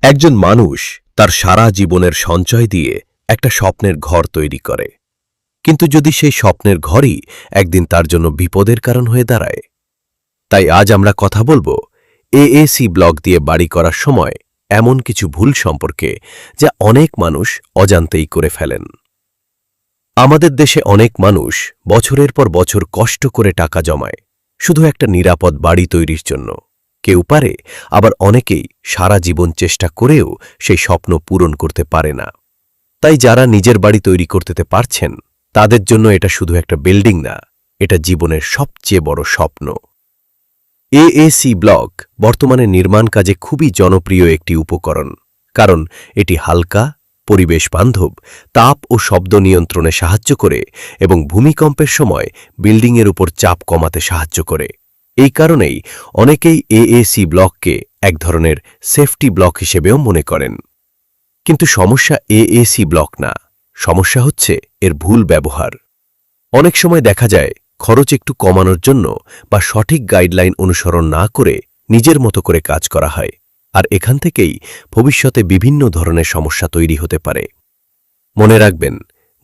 একজন মানুষ তার সারা জীবনের সঞ্চয় দিয়ে একটা স্বপ্নের ঘর তৈরি করে, কিন্তু যদি সেই স্বপ্নের ঘরই একদিন তার জন্য বিপদের কারণ হয়ে দাঁড়ায়। তাই আজ আমরা কথা বলবো এএসি ব্লক দিয়ে বাড়ি করার সময় এমন কিছু ভুল সম্পর্কে যা অনেক মানুষ অজান্তেই করে ফেলেন। আমাদের দেশে অনেক মানুষ বছরের পর বছর কষ্ট করে টাকা জমায় শুধু একটা নিরাপদ বাড়ি তৈরির জন্য। কেউ পারে, আবার অনেকেই সারা জীবন চেষ্টা করেও সেই স্বপ্ন পূরণ করতে পারে না। তাই যারা নিজের বাড়ি তৈরি করতে পারছেন তাদের জন্য এটা শুধু একটা বিল্ডিং না, এটা জীবনের সবচেয়ে বড় স্বপ্ন। এএসি ব্লক বর্তমানে নির্মাণ কাজে খুবই জনপ্রিয় একটি উপকরণ, কারণ এটি হালকা, পরিবেশ বান্ধব, তাপ ও শব্দ নিয়ন্ত্রণে সাহায্য করে এবং ভূমিকম্পের সময় বিল্ডিংয়ের উপর চাপ কমাতে সাহায্য করে। এই কারণেই অনেকেই এএসি ব্লককে এক ধরনের সেফটি ব্লক হিসেবেও মনে করেন। কিন্তু সমস্যা এএসি ব্লক না, সমস্যা হচ্ছে এর ভুল ব্যবহার। অনেক সময় দেখা যায় খরচ একটু কমানোর জন্য বা সঠিক গাইডলাইন অনুসরণ না করে নিজের মতো করে কাজ করা হয়, আর এখান থেকেই ভবিষ্যতে বিভিন্ন ধরনের সমস্যা তৈরি হতে পারে। মনে রাখবেন,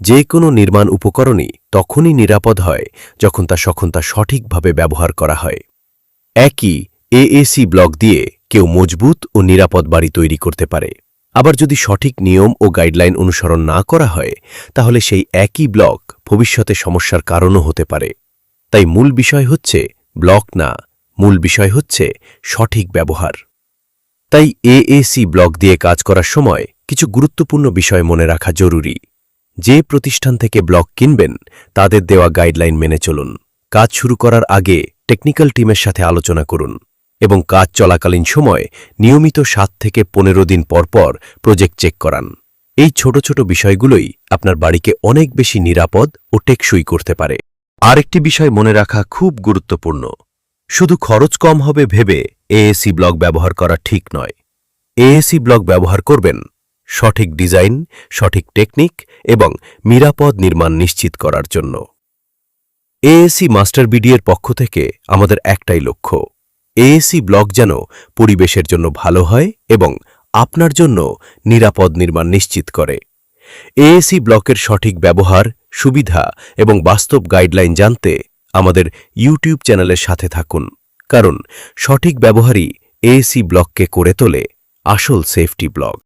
যে কোনো নির্মাণ উপকরণই তখনই নিরাপদ হয় যখন তা সঠিকভাবে ব্যবহার করা হয়। একই এএসি ব্লক দিয়ে কেউ মজবুত ও নিরাপদ বাড়ি তৈরি করতে পারে, আবার যদি সঠিক নিয়ম ও গাইডলাইন অনুসরণ না করা হয় তাহলে সেই একই ব্লক ভবিষ্যতে সমস্যার কারণও হতে পারে। তাই মূল বিষয় হচ্ছে ব্লক না, মূল বিষয় হচ্ছে সঠিক ব্যবহার। তাই এএসি ব্লক দিয়ে কাজ করার সময় কিছু গুরুত্বপূর্ণ বিষয় মনে রাখা জরুরি। যে প্রতিষ্ঠান থেকে ব্লক কিনবেন তাদের দেওয়া গাইডলাইন মেনে চলুন। কাজ শুরু করার আগে টেকনিক্যাল টিমের সাথে আলোচনা করুন এবং কাজ চলাকালীন সময় নিয়মিত 7 থেকে 15 দিন পর প্রজেক্ট চেক করান। এই ছোট ছোট বিষয়গুলোই আপনার বাড়িকে অনেক বেশি নিরাপদ ও টেকসই করতে পারে। আরেকটি বিষয় মনে রাখা খুব গুরুত্বপূর্ণ, শুধু খরচ কম হবে ভেবে এএসি ব্লক ব্যবহার করা ঠিক নয়। এএসি ব্লক ব্যবহার করবেন সঠিক ডিজাইন, সঠিক টেকনিক এবং নিরাপদ নির্মাণ নিশ্চিত করার জন্য। এএসি মাস্টার বিডিএর পক্ষ থেকে আমাদের একটাই লক্ষ্য, এএসি ব্লক যেন পরিবেশের জন্য ভালো হয় এবং আপনার জন্য নিরাপদ নির্মাণ নিশ্চিত করে। এএসি ব্লকের সঠিক ব্যবহার, সুবিধা এবং বাস্তব গাইডলাইন জানতে আমাদের ইউটিউব চ্যানেলের সাথে থাকুন, কারণ সঠিক ব্যবহারই এএসি ব্লককে করে তোলে আসল সেফটি ব্লক।